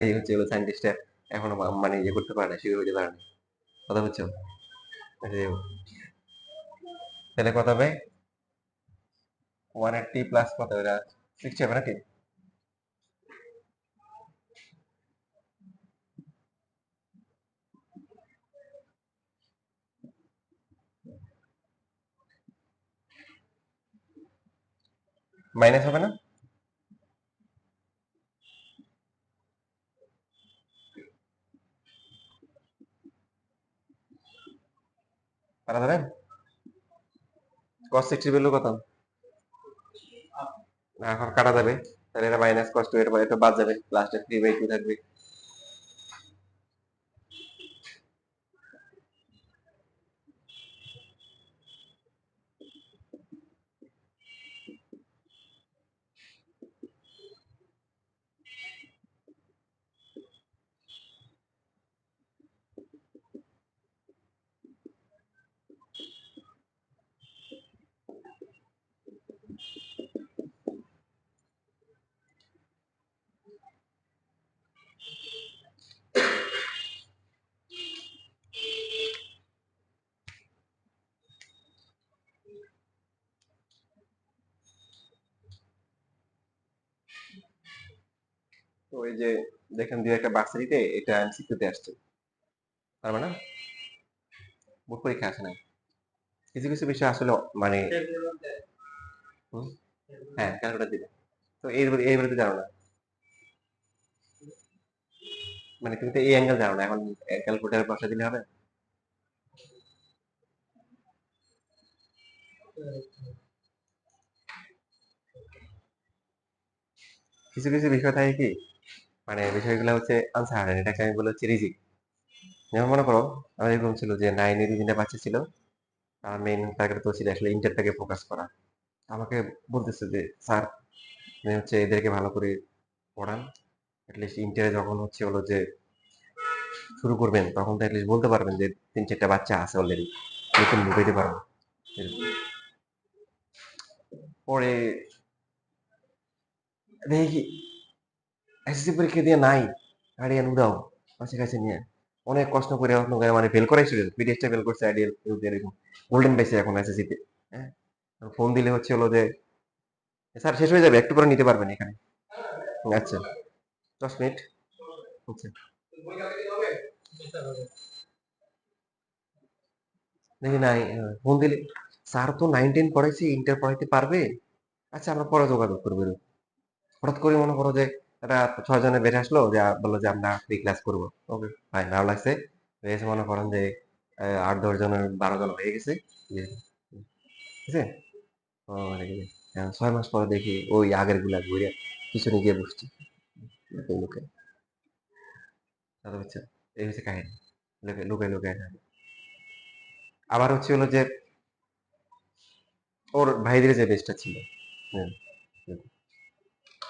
এই হচ্ছে হলো সায়েন্টিস্টরা এখনো মানে ইয়ে করতে পারে না, শিওর হতে পারে না। কথা বুঝছো? তাহলে কত হবে? 180 প্লাস কত, এটা 60 হবে নাকি? মাইনাস হবে না? পারা যাবে? cos 60 ভ্যালু কত? না, এখন কাটা যাবে। তাহলে এটা মাইনাস cos 2, এটা বাদ যাবে, লাস্টে 3/2 থাকবে। তো এই যে দেখেন, দুই একটা বার্সারিতে এটা এমসিকিউতে আসছে, পারবে না? বোর্ড পরীক্ষা আসে না। কিছু কিছু বিষয় আসলে মানে হুম, হ্যাঁ ক্যালকুলেটর দিবে। তো এইবারে তো জানো না, মানে তুমি তো এই অ্যাঙ্গেল জানো না, এখন ক্যালকুলেটার বসা দিলে হবে? কিছু কিছু বিষয় থাকে কি, মানে বিষয়গুলো হচ্ছে আনসার, এটাকে আমি বলে হচ্ছে রিজিক। যেমন মনে করো, আমার এরকম ছিল যে 9 এর 3টা বাচ্চা ছিল, তার মেইন টার্গেট তো ছিল আসলে ইন্টারটাকে ফোকাস করা। আমাকে বলতেছে যে স্যার, আপনি হচ্ছে এদেরকে ভালো করে পড়ান, অ্যাটলিস্ট ইন্টারে যখন হচ্ছে হলো যে শুরু করবেন, তখন তো অ্যাটলিস্ট বলতে পারবেন যে 3-4টা বাচ্চা আছে অলরেডি, নতুন ঢুকাইতে পারবো। পরে দেখি কি, এসএসসি পরীক্ষা দিয়ে নাই, গার্ডিয়ান উদাও কাছে কাছে নিয়ে অনেক কষ্ট করে মানে ফেল করাই স্টুডেন্ট, পিডিএসটা ফেল করছে, আইডিয়াল এরকম গোল্ডেন পাইছে এখন এসএসসি তে। হ্যাঁ, ফোন দিলে হচ্ছে হলো যে স্যার শেষ হয়ে যাবে, একটু করে নিতে পারবেন এখানে। আচ্ছা, 10 মিনিট। আচ্ছা, দেখি নাই, ফোন দিলে স্যার তো 9-10 পড়াইছে, ইন্টার পড়াইতে পারবে। আচ্ছা, আমরা পরে যোগাযোগ করবো এরকম। হঠাৎ করে মনে করো যে একটা 6 জনে বের আসলো, যে বললো যে আমরা ফ্রি ক্লাস করবো। ওকে ভাই, ভালো লাগছে। বেশ, মনে করেন যে 8-10 জনের 12 জন হয়ে গেছে। যে, ঠিক আছে। ও, রেখে দে। 6 মাস পরে দেখি ওই আগের গুলা ঘুরে পিছনে গিয়ে বসছি লুকাই লুকাই। দাদা বুঝছে, এই হচ্ছে কাহিনী, লুকাই লুকাই লুকাই থাকে। আবার হচ্ছে হলো যে ওর ভাইদের যে বেস্টটা ছিল, হ্যাঁ,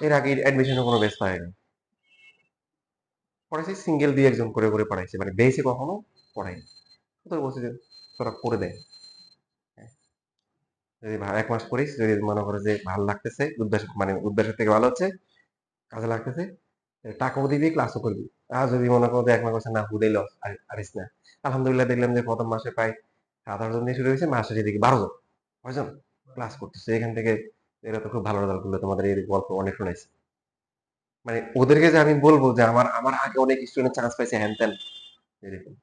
এর আগে অ্যাডমিশনের কোনো বেস পায়নি। পড়াইছে সিঙ্গেল 2-1 জন করে করে পড়াইছে, মানে বেসে কখনো পড়ায়নি। তো বলছে যে তোরা করে দেয়। যদি 1 মাস করিস, যদি মনে করো যে ভালো লাগতেছে, উদ্দেশ্য মানে উদ্দেশ্যের থেকে ভালো হচ্ছে, কাজে লাগতেছে, টাকাও দিবি, ক্লাসও করবি। আর যদি মনে করো যে 1 মাস করছে না, হুদেই লস, আরিস না। আলহামদুলিল্লাহ, দেখলাম যে প্রথম মাসে প্রায় 7-8 জন দিয়ে শুরু হয়েছে, মাস শেষে দেখি 12 জন, 6 জন ক্লাস করতেছে এখান থেকে। এরা তো খুব ভালো রেজাল্ট করলো, তোমাদের এই গল্প অনেক শুনেছি। মানে ওদেরকে যে আমি বলবো যে আমার আমার আগে অনেক স্টুডেন্ট চান্স পাইছে হ্যান ত্যান, এরকম।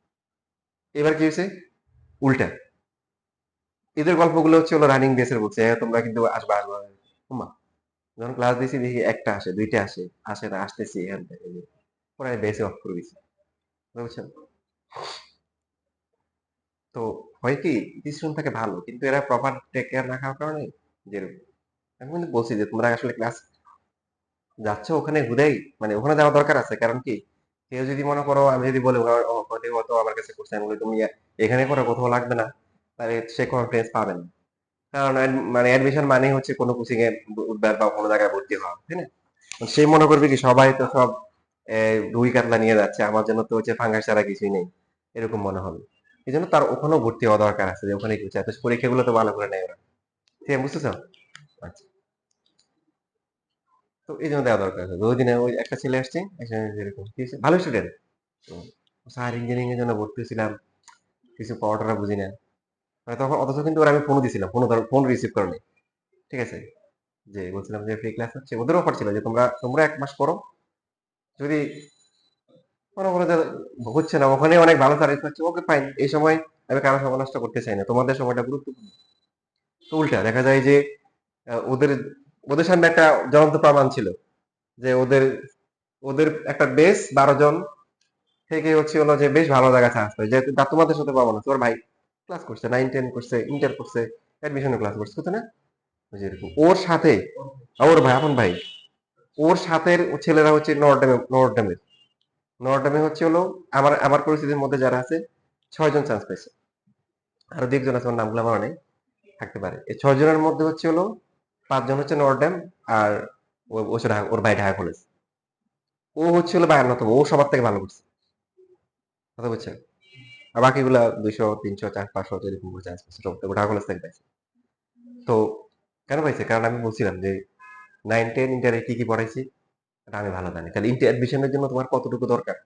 এবার কি হয়েছে, উল্টা। এদের গল্পগুলো হচ্ছে হলো রানিং বেসের বলছে, তোমরা কিন্তু আসবা আসবা। হুমা, যখন ক্লাস দিছি দেখি একটা আসে, দুইটা আসে, আসে না, আসতেছি এখান থেকে, পরে বেসে অফ করে দিছি। বুঝছেন? তো হয় কি, স্টুডেন্ট থাকে ভালো, কিন্তু এরা প্রপার টেক কেয়ার না খাওয়ার কারণে যেরকম। আমি কিন্তু বলছি যে তোমরা আসলে ক্লাস যাচ্ছ ওখানে হুদেই, মানে ওখানে যাওয়া দরকার আছে, কারণ কি, কেউ যদি মনে করো, আমি যদি বলি অত আমার কাছে করছে, আমি বলি তুমি এখানে করো, কোথাও লাগবে না, তাহলে সে কনফিডেন্স পাবে না। কারণ মানে অ্যাডমিশন মানে হচ্ছে কোনো কোচিং এ উঠবার বা কোনো জায়গায় ভর্তি হওয়া, তাই না? সে মনে করবে কি সবাই তো সব রুই কাতলা নিয়ে যাচ্ছে, আমার জন্য তো হচ্ছে ফাঙ্গাস ছাড়া কিছুই নেই, এরকম মনে হবে। এই জন্য তার ওখানেও ভর্তি হওয়া দরকার আছে, যে ওখানে কিছু এত পরীক্ষাগুলো তো ভালো করে নেয় ওরা। ঠিক আছে, বুঝতেছো? আচ্ছা। তো এই জন্য দেওয়া দরকার আছে। ওই দিনে ওই একটা ছেলে আসছে, এরকম কি হয়েছে, ভালো স্টুডেন্ট। তো স্যার ইঞ্জিনিয়ারিং এর জন্য ভর্তি হয়েছিলাম, কিছু পড়াটা বুঝি না। মানে তখন অথচ কিন্তু ওরা আমি ফোনও দিছিলাম, ফোন রিসিভ করেনি। ঠিক আছে, যে বলছিলাম যে ফ্রি ক্লাস হচ্ছে, ওদের অফার ছিল যে তোমরা তোমরা 1 মাস করো, যদি মনে করো যে হচ্ছে না, ওখানে অনেক ভালো সার্ভিস পাচ্ছে, ওকে ফাইন। এই সময় আমি কারো সময় নষ্ট করতে চাই না, তোমাদের সময়টা গুরুত্বপূর্ণ। তো উল্টা দেখা যায় যে ওদের ওদের সামনে একটা জ্বলন্ত প্রমাণ ছিল যে ওদের ওদের একটা বেস 12 জন থেকে হচ্ছে হলো যে বেশ ভালো জায়গা চান্স পায়, যেহেতু তোমাদের সাথে পাবো না। তোর ভাই ক্লাস করছে, 9-10 করছে, ইন্টার করছে, অ্যাডমিশনের ক্লাস করছে, বুঝছো না? ওই যে এরকম ওর সাথে, ওর ভাই আপন ভাই, ওর সাথে ছেলেরা হচ্ছে নর্ডামে হচ্ছে হলো আমার আমার পরিস্থিতির মধ্যে যারা আছে 6 জন চান্স পাইছে। আরো 2 একজন আছে, ওর নামগুলো আমার অনেক থাকতে পারে। এই 6 জনের মধ্যে হচ্ছে হলো 5 জন হচ্ছে নর্ডাম, আর ও ওর ভাই ঢাকা কলেজ। ও হচ্ছে হলো 52তম, ও সবার থেকে ভালো করছে, কথা বুঝছেন? আর বাকিগুলা 200, 300, 400, 500 এরকম করে চান্স পাইছে, সব ঢাকা কলেজ থেকে পাইছে। তো কেন পাইছে? কারণ আমি বলছিলাম যে 9-10 ইন্টারে কি কি পড়াইছি এটা আমি ভালো জানি। তাহলে ইন্টার অ্যাডমিশনের জন্য তোমার কতটুকু দরকার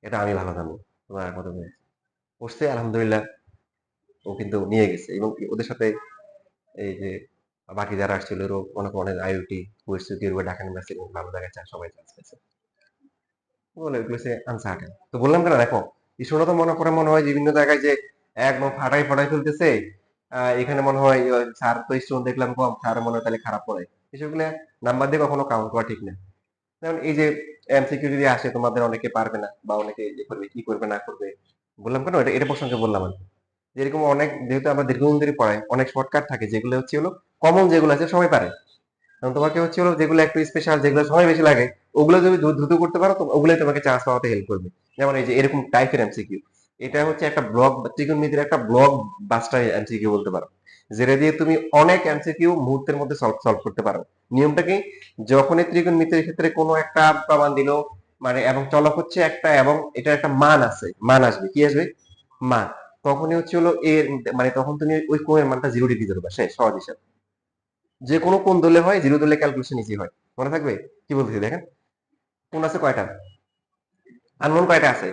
এটা আমি ভালো জানি। তোমার কত পড়ছে, আলহামদুলিল্লাহ ও কিন্তু নিয়ে গেছে। এবং ওদের সাথে এই যে বাকি যারা আসছিল ওরও অনেক অনেক আইওটি, ওয়েস্ট ঢাকা ইউনিভার্সিটি ভালো জায়গায় সবাই চান্স পেয়েছে। বলে এগুলো হচ্ছে আনসার্টেন। তো বললাম কেন, দেখো ইস্যুটা তো মনে হয় বিভিন্ন জায়গায় যে একদম ফাটাই ফাটাই ফেলতেছে। এখানে মনে হয় স্যার তো স্টুডেন্ট দেখলাম কম, স্যার মনে হয় তাহলে খারাপ পড়ে। এসবগুলো নাম্বার দিয়ে কখনো কাউন্ট করা ঠিক না। যেমন এই যে এমসিকিউ যদি আসে, তোমাদের অনেকে পারবে না বা অনেকে ইয়ে করবে, কি করবে না করবে, বললাম কেন এটা এটা প্রসঙ্গে বললাম আর কি। যেরকম অনেক, যেহেতু আমরা দীর্ঘদিন ধরে পড়াই, অনেক শর্টকাট থাকে যেগুলো হচ্ছে হলো কমন, যেগুলো আছে সবাই পারে। কারণ তোমাকে হচ্ছে হলো যেগুলো একটু স্পেশাল, যেগুলো সময় বেশি লাগে, ওগুলো যদি দ্রুত করতে পারো তো ওগুলোই তোমাকে চান্স পাওয়াতে হেল্প করবে। যেমন এই যে এরকম টাইপের এমসিকিউ, এটা হচ্ছে একটা ব্লক, ত্রিকোণমিতির একটা ব্লক বাস্টার এমসিকিউ বলতে পারো, যেটা দিয়ে তুমি অনেক এমসিকিউ মুহূর্তের মধ্যে সলভ করতে পারো। নিয়মটা কি? যখনই ত্রিকোণমিতির ক্ষেত্রে কোনো একটা প্রমাণ দিল, মানে এবং চলক হচ্ছে একটা, এবং এটা একটা মান আছে, মান আসবে, কি আসবে? মান। তখনই হচ্ছে হলো এর, মানে তখন তুমি ওই কোণের মানটা 0 ডিগ্রি ধরবা, শেষ, সহজ হিসাব। যে কোনো কোণ ধরলে হয়, 0 ধরলে ক্যালকুলেশন ইজি হয়। মনে থাকবে কি বলতেছি? দেখেন, কোণ আছে কয়টা, আননোন কয়টা আছে?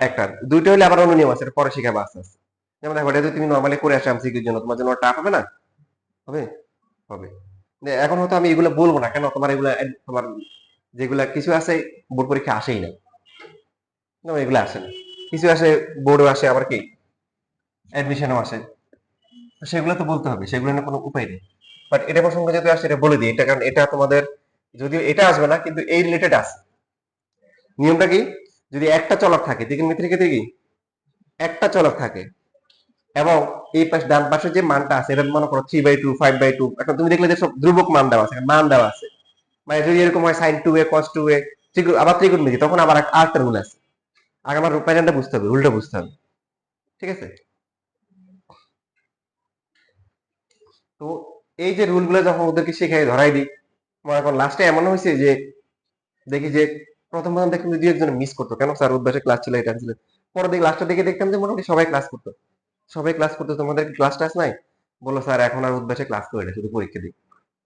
একটা, দুইটা হলে আবার অন্য নিয়ম আছে, এটা পরে শিখাবো আস্তে আস্তে। যেমন দেখো, এটা যদি তুমি নর্মালি করে আসো এমসিকিউর জন্য, তোমার জন্য টাফ হবে না? হবে, হবে। এখন হয়তো আমি এগুলো বলবো না, কেন, তোমার এগুলা তোমার যেগুলা কিছু আছে বোর্ড পরীক্ষা আসেই না, যেমন এগুলো আসে না। কিছু আসে বোর্ডও আসে, আবার কি অ্যাডমিশনও আসে। তো সেগুলো তো বলতে হবে, সেগুলো নিয়ে কোনো উপায় নেই। বাট এটা প্রসঙ্গে যদি আসে, এটা বলে দিই, এটা কারণ এটা তোমাদের, যদিও এটা আসবে না কিন্তু এই রিলেটেড আছে। নিয়মটা কি? যদি একটা চলক থাকে, ত্রিকোণমিতির ক্ষেত্রে কি একটা চলক থাকে, এবং এই পাশে ডান পাশে যে মানটা আছে, এটা মনে করো 3/2, 5/2, এখন তুমি দেখলে যে সব ধ্রুবক মান দেওয়া আছে, মান দেওয়া আছে। মানে যদি এরকম হয় sin 2a cos 2a, আবার ত্রিকোণমিতি, তখন আবার আরেকটা রুল আছে। আগে আমার প্যাটার্নটা বুঝতে হবে, রুলটা বুঝতে হবে। ঠিক আছে? তো এই যে রুলগুলো যখন ওদেরকে শেখাই ধরাই দিই, মনে করো লাস্টে এমন হয়েছে যে দেখি যে প্রথম প্রথম দেখলাম যে 2 একজন মিস করতো, কেন স্যার উদ্বাসে ক্লাস ছিল, এটা ছিল। পরে দেখি লাস্টের দিকে দেখতাম যে মোটামুটি সবাই ক্লাস করতো, সবাই ক্লাস করতো। তোমাদের ক্লাস টাস নাই? বললো স্যার এখন আর উদ্বাসে ক্লাস করে না, শুধু পরীক্ষা দিই।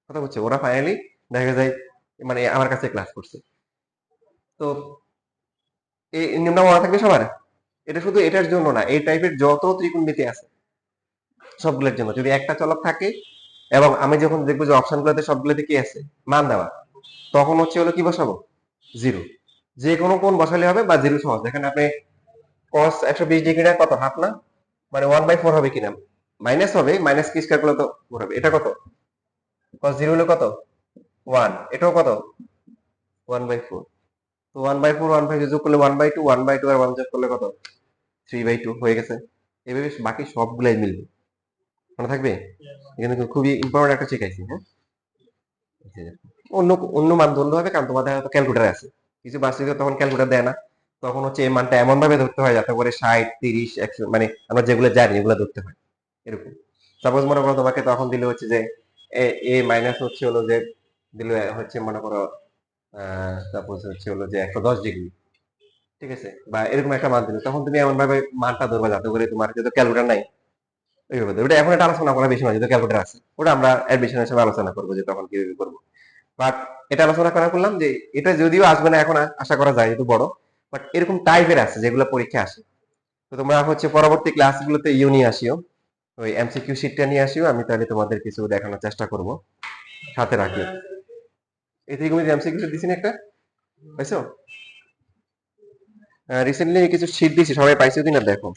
কথা বলছে, ওরা ফাইনালি দেখা যায় মানে আমার কাছে ক্লাস করছে। তো এই নিয়মটা মনে থাকবে সবার। এটা শুধু এটার জন্য না, এই টাইপের যত ত্রিকোণমিতি আছে সবগুলোর জন্য, যদি একটা চলক থাকে এবং আমি যখন দেখবো যে অপশন গুলোতে সবগুলোতে কি আছে, মান দেওয়া, তখন হচ্ছে হলো কি বসাবো? 0। যে কোনো কোণ বসালে হবে, বা 0 সহজ। এখানে আপনি cos 120 ডিগ্রিটা কত, হাফ না? মানে 1/4 হবে কিনা, মাইনাস হবে, মাইনাস কি স্কয়ার করলে তো 4 হবে। এটা কত? cos 0 হলো কত? 1। এটাও কত? 1/4। তো 1/4 1/4 যোগ করলে 1/2, 1/2 আর 1 যোগ করলে কত? 3/2 হয়ে গেছে। এভাবে বাকি সবগুলাই মিলবে। মনে থাকবে? এখানে খুবই ইম্পর্টেন্ট একটা শিখাইছি, হ্যাঁ? অন্য অন্য মান ধরলে হবে, কারণ তোমাদের হয়তো ক্যালকুলেটার আছে। কিছু বাচ্চাদের তখন ক্যালকুলেটার দেয় না, তখন হচ্ছে এই মানটা এমন ভাবে ধরতে হয় যাতে করে 60, 30, 100, মানে আমরা যেগুলো জানি এগুলো ধরতে হয় এরকম। সাপোজ মনে করো তোমাকে তখন দিলে হচ্ছে যে এ এ মাইনাস হচ্ছে হলো যে দিলে হচ্ছে মনে করো সাপোজ হচ্ছে হলো যে 110 ডিগ্রি, ঠিক আছে, বা এরকম একটা মান দিলে, তখন তুমি এমন ভাবে মানটা ধরবা যাতে করে তোমার যেহেতু ক্যালকুলেটার নাই ওইভাবে ওটা এখন একটা আলোচনা করা বেশি নয়, যেহেতু ক্যালকুলেটার আছে, ওটা আমরা অ্যাডমিশনের সময় আলোচনা করবো যে তখন কিভাবে করবো। বাট এটা আলোচনা করা করলাম যে এটা যদিও আসবে না এখন, আশা করা যায় একটু বড়, বাট এরকম টাইপের আছে যেগুলো পরীক্ষা আসে। তো তোমরা হচ্ছে পরবর্তী ক্লাসগুলোতে ইউ নিয়ে আসিও, ওই এমসিকিউ শিটটা নিয়ে আসিও, আমি তাহলে তোমাদের কিছু দেখানোর চেষ্টা করব, সাথে রাখিও। এই থেকে আমি এমসিকিউ শিট দিছি না একটা, পাইছো? রিসেন্টলি কিছু শিট দিছি, সবাই পাইছো কিনা দেখো।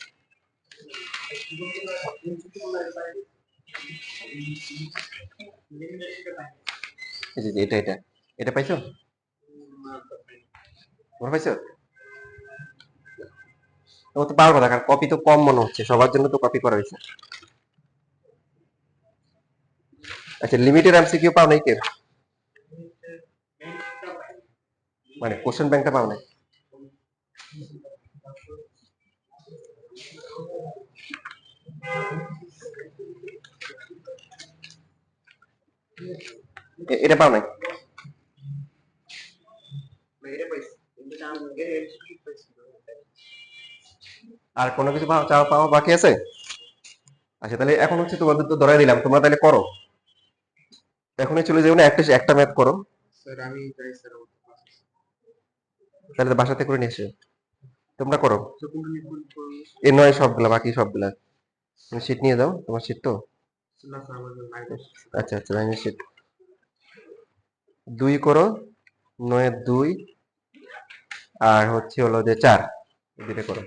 এই যে এটা এটা এটা পাইছো, তোমরা পাইছো? তোমার তো পাওয়ার কথা, কারণ কপি তো কম মনে হচ্ছে, সবার জন্য তো কপি করা হয়েছে। আচ্ছা, লিমিটেড এমসিকিউ পাও নাই কেউ? মানে কোশ্চেন ব্যাংকটা পাও নাই? এটা পাও নাই? আর কোনো কিছু চাওয়া পাওয়া বাকি আছে? আচ্ছা, তাহলে এখন হচ্ছে তোমাদের তো ধরাই দিলাম, তোমরা তাহলে করো, এখনই চলে যাবো না, একটা একটা ম্যাথ করো। তাহলে তো বাসাতে করে নিয়ে এসো, তোমরা করো। এ নয় সবগুলা, বাকি সবগুলা তুমি শিট নিয়ে যাও, তোমার শিট তো। আচ্ছা আচ্ছা, লাইনের শিট 2 করো, 9 2, আর হচ্ছে হলো যে 4, এই দুটো করো।